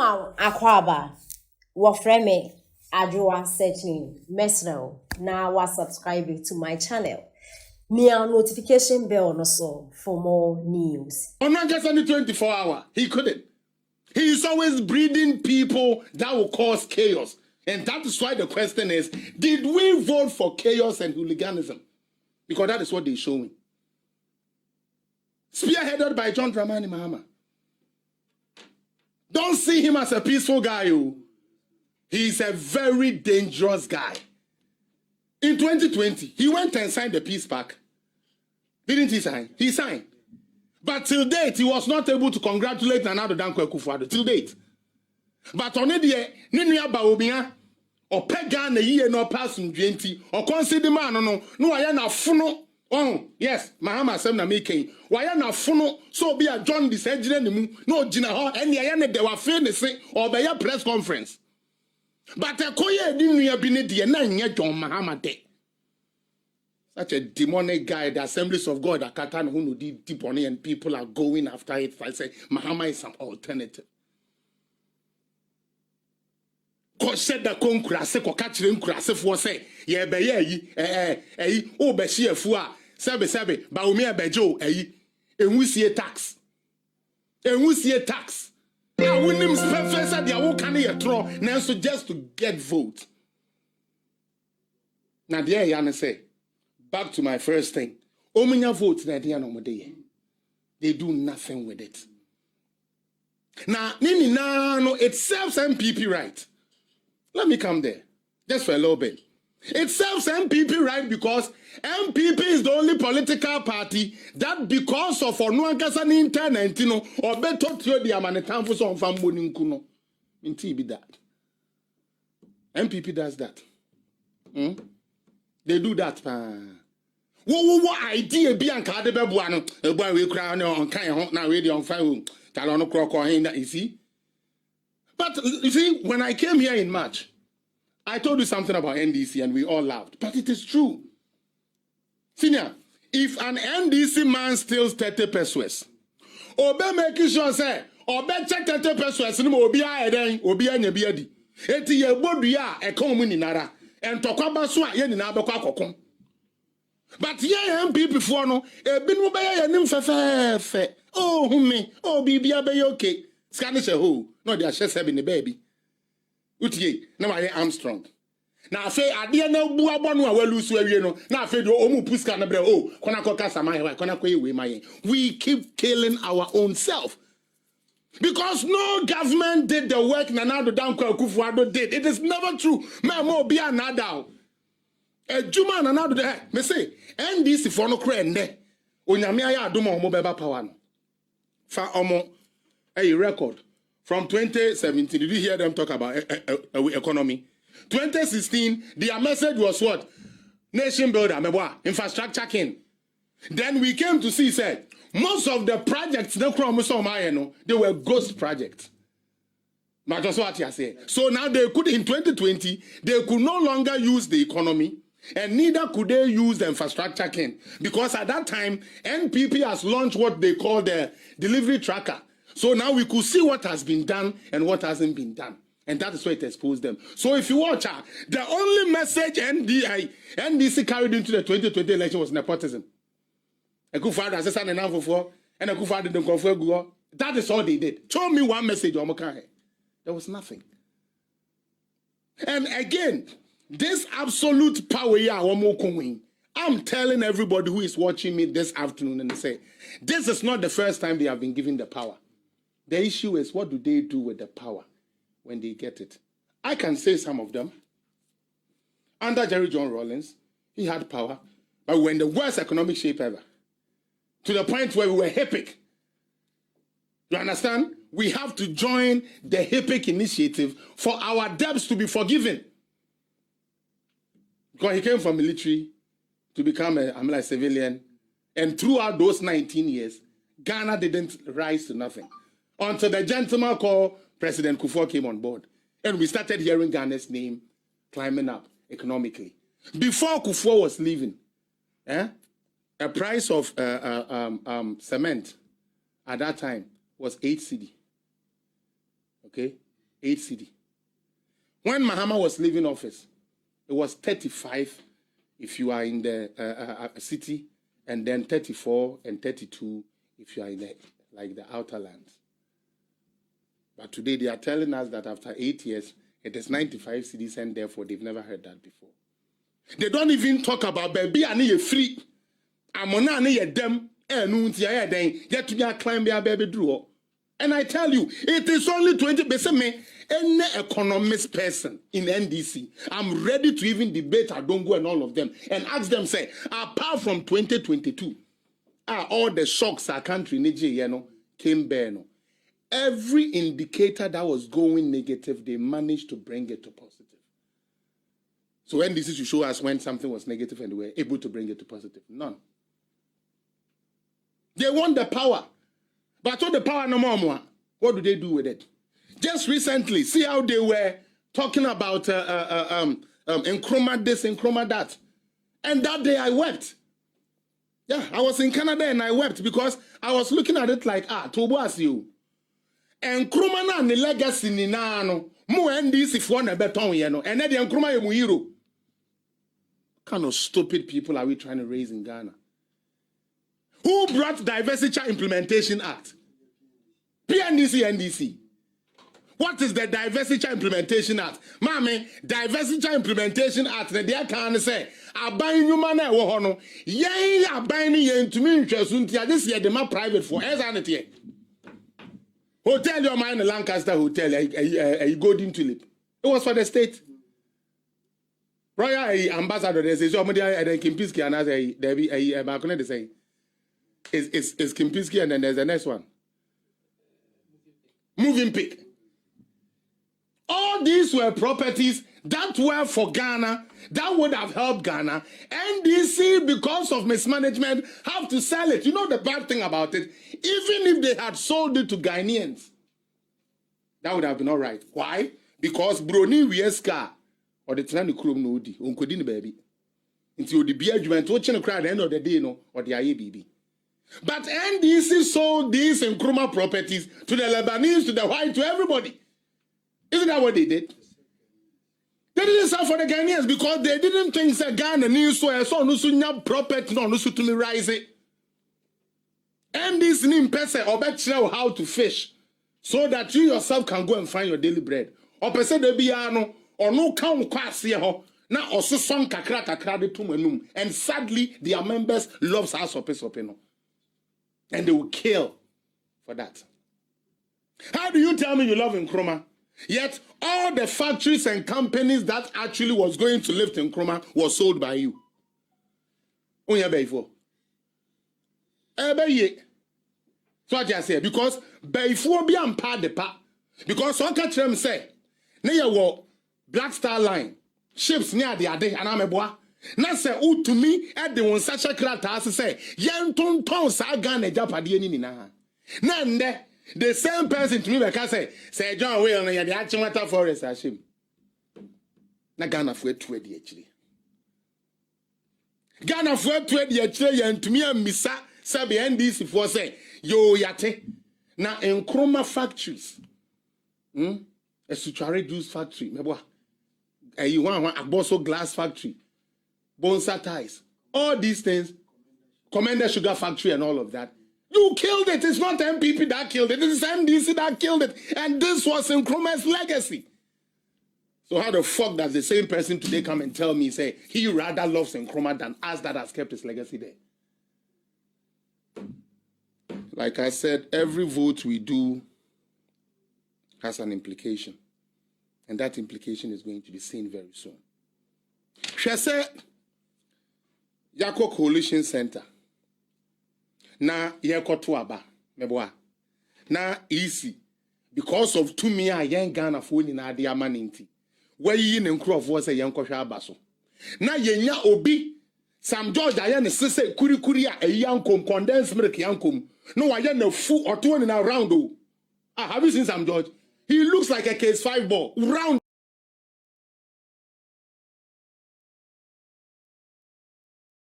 Mama Akwaba, Wafreme, Adjoa searching, Mesno, now was subscribing to my channel. Near notification bell also for more news. On not just only 24 hours, he couldn't. He is always breeding people that will cause chaos. And that is why the question is, did we vote for chaos and hooliganism? Because that is what they're showing. Spearheaded by John Dramani Mahama. Don't see him as a peaceful guy. He's a very dangerous guy. In 2020, he went and signed the peace pact. Didn't he sign? He signed. But till date, he was not able to congratulate Nana Dankwa Akufo-Addo. Till date. But on the Ninia Bawumia, or Pegan, a year no passing 20, or consider man, no, I am a funo. Oh, yes, Mahama Semna making. Why are not funo? So be a John this engine, no Gina, and the Ayana de were famous or by a press conference. But a Koya didn't have been the 9 year John Mahama Day. Such a demonic guy, the Assemblies of God, a Katan who did deep on it, and people are going after it. I say, Mahama is some alternative. God said the concrase, or catching crase for say, ye be ye, oh, be she a fua, sebe, Bawumia bejo, and we see a tax. And we see a tax. Now, when them professor, they are all kind of throw, now so just to get vote. Now, there, Yana say, back to my first thing. Ominya votes, they do nothing with it. Now, Nini, no, it serves MPP right. Let me come there, just for a little bit. It serves MPP right because MPP is the only political party that because of Onuankasa internet, or better to the Amanitan for some family Kuno. In TB that. MPP does that. They do that. What idea be an card bebuano, a boy we crown on kind now radio on fire, Talono Croc or that you see. But you see, when I came here in March, I told you something about NDC and we all laughed. But it is true. Senior, if an NDC man steals 30 pesos, or be making sure say, or be check 30 pesos, no more be a then, or be any beardy. Eti ye bodu ya e komuni nara, and tokwaba so a ye ni na abekwa kokon. But ye MPP for no, e binu be ye nim fe. Oh me, oh bibia be okay. Scanish a ho, no they are just having a baby. Utie, na I am strong. Now say ade na bu abonu a welu so awie no. Na say do omu puska na bre oh, kona koka sama he, kona koye we maye. We keep killing our own self. Because no government did the work Nana Dankwa Akufo-Addo did. It is never true. Me mo be another. Ejuma Nana do me say NDC for no kra nde. Onyame aya adom omo beba power no. Fa omo a record from 2017. Did you hear them talk about economy? 2016, their message was what? Nation builder, infrastructure king. Then we came to see, said, most of the projects, they were ghost projects. But that's what I say. So now they could, in 2020, they could no longer use the economy, and neither could they use the infrastructure king. Because at that time, NPP has launched what they call the delivery tracker. So now we could see what has been done and what hasn't been done. And that is why it exposed them. So if you watch the only message NDC carried into the 2020 election was nepotism. Akufo-Addo has said an for and Akufo-Addo didn't confirm Google. That is all they did. Show me one message on Mokai. There was nothing. And again, this absolute power I'm telling everybody who is watching me this afternoon and say, this is not the first time they have been given the power. The issue is, what do they do with the power when they get it? I can say some of them. Under Jerry John Rawlings, he had power, but we were in the worst economic shape ever. To the point where we were HIPIC. You understand? We have to join the HIPIC initiative for our debts to be forgiven. Because he came from military to become a civilian. And throughout those 19 years, Ghana didn't rise to nothing. Until the gentleman called President Kufuor came on board. And we started hearing Ghana's name climbing up economically. Before Kufuor was leaving, a price of cement at that time was 8 cedi. Okay? 8 cedi. When Mahama was leaving office, it was 35 if you are in the city, and then 34 and 32 if you are in the outer lands. But today they are telling us that after 8 years, it is 95 cedis, and therefore they've never heard that before. They don't even talk about baby and ye free. Amona and ye dem, and yet to climb your baby draw. And I tell you, it is only 20%. Any economist person in NDC, I'm ready to even debate Adongo and all of them and ask them, say, apart from 2022, all the shocks our country came bare. Every indicator that was going negative, they managed to bring it to positive. So NDC should show us when something was negative and they were able to bring it to positive. None. They want the power. But all the power no more. What do they do with it? Just recently, see how they were talking about Nkrumah this, Nkrumah that. And that day I wept. Yeah, I was in Canada and I wept because I was looking at it like, Tobo as you. Nkrumah na ni legacy ni na no. Mo NDC for na beton yeno. And then the Nkrumah ye mu hero. What kind of stupid people are we trying to raise in Ghana? Who brought Diversity Implementation Act? PNDC, NDC. What is the Diversity Implementation Act? Mami, Diversity Implementation Act, they can say, Abayin human wohono, yay, abayin yen to me interest, this year, the private for sanity. Hotel your mind, the Lancaster Hotel, a golden tulip. It was for the state. Royal ambassador, they say, somebody and then Kimpiski and as there be a Marcone, they say, is Kimpiski, and then there's the next one. Moving pick. All these were properties that were for Ghana, that would have helped Ghana. NDC, because of mismanagement, have to sell it. You know the bad thing about it? Even if they had sold it to Ghanaians, that would have been all right. Why? Because Broni Wieska, or the Trani Krum Nodi, Unkodini baby. Until the beer judgment, watching the crowd at the end of the day, no, or the IABB. But NDC sold these Nkrumah properties to the Lebanese, to the white, to everybody. Isn't that what they did? They didn't sell for the Ghanaians because they didn't think that Ghana needs so property, no, to me rise it. NDC nim pese or how to fish so that you yourself can go and find your daily bread. Or pese de biano or no count kwasi ho. Na also son kakra de tumenum. And sadly, their members love us openo. And they will kill for that. How do you tell me you love Nkrumah? Yet all the factories and companies that actually was going to lift Nkrumah was sold by you. Unya before. So what I say, because before be am part the pa. Because one catch them say, near war Black Star Line ships near the ade and ameboa. Na say to me at the one such a crata say yen ton sa Ghana Japadi ni na. Nande the same person to me can say John Will and the Achimata Forest Ashim. Na Ghana for 20 actually. Ghana for 20 actually and to me and Missa Sabi NDC for say yo yate na Nkrumah factories. A sutuary juice factory. Meboa. You want a Bosso glass factory. Bonsa ties, all these things, Commander Sugar Factory and all of that. You killed it. It's not MPP that killed it. It is NDC that killed it. And this was Nkrumah's legacy. So how the fuck does the same person today come and tell me, say, he rather loves Nkrumah than us that has kept his legacy there? Like I said, every vote we do has an implication. And that implication is going to be seen very soon. She said, Yako Coalition Center. Na yeko tuaba meboa. Na easy because of 2 million young Ghana for ni na ade amaninti. Where yi ne nkrofo say yenko hwa abaso. Na yenya obi Sam George aye ne sese kurikuri a yankom condensed milk yankom. No aye na fu oto ni na round o. Have you seen Sam George? He looks like a case 5 ball round.